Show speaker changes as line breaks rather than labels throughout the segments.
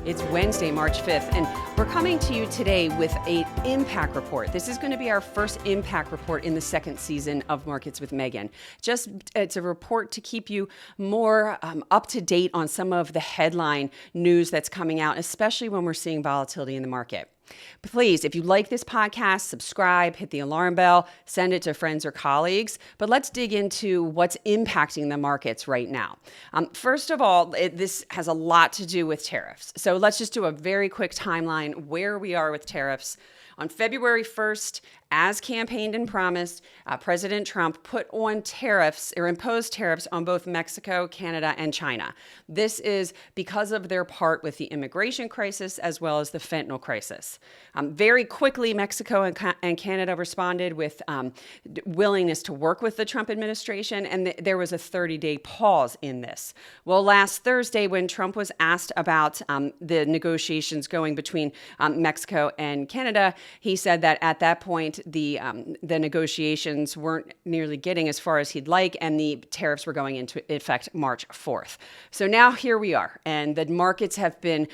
It's Wednesday, March 5th, and we're coming to you today with an impact report. This is going to be our first impact report in the second season of Markets with Megan. It's a report to keep you more up to date on some of the headline news that's coming out, especially when we're seeing volatility in the market. Please, if you like this podcast, subscribe, hit the alarm bell, send it to friends or colleagues. But let's dig into what's impacting the markets right now. First of all, this has a lot to do with tariffs. So let's just do a very quick timeline where we are with tariffs. On February 1st, as campaigned and promised, President Trump put on tariffs or imposed tariffs on both Mexico, Canada, and China. This is because of their part with the immigration crisis as well as the fentanyl crisis. Very quickly, Mexico and Canada responded with willingness to work with the Trump administration, and there was a 30-day pause in this. Well, last Thursday, when Trump was asked about the negotiations going between Mexico and Canada, he said that at that point, the negotiations weren't nearly getting as far as he'd like, and the tariffs were going into effect March 4th. So now here we are, and the markets have been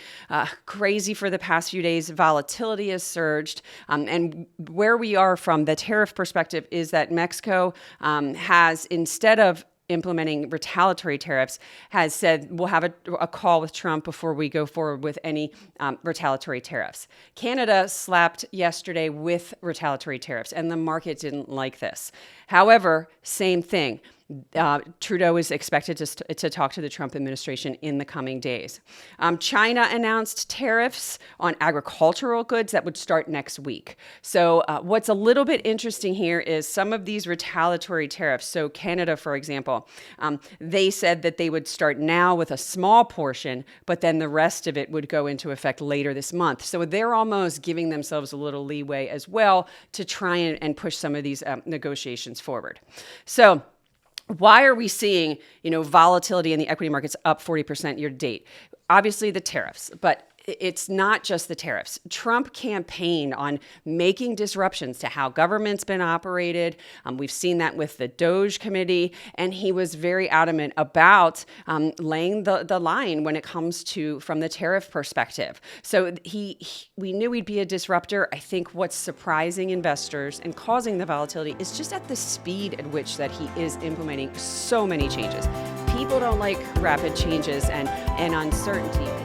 crazy for the past few days. Volatility has surged, and where we are from the tariff perspective is that Mexico has, instead of implementing retaliatory tariffs, has said we'll have a call with Trump before we go forward with any retaliatory tariffs. Canada slapped yesterday with retaliatory tariffs, and the market didn't like this. However, same thing. Trudeau is expected to talk to the Trump administration in the coming days. China announced tariffs on agricultural goods that would start next week. So what's a little bit interesting here is some of these retaliatory tariffs. So Canada, for example, they said that they would start now with a small portion, but then the rest of it would go into effect later this month. So they're almost giving themselves a little leeway as well to try and push some of these negotiations forward. So why are we seeing, volatility in the equity markets up 40% year to date? Obviously the tariffs, but it's not just the tariffs. Trump campaigned on making disruptions to how government's been operated. We've seen that with the DOJ committee, and he was very adamant about laying the line when it comes to from the tariff perspective. So we knew he'd be a disruptor. I think what's surprising investors and causing the volatility is just at the speed at which that he is implementing so many changes. People don't like rapid changes and uncertainty.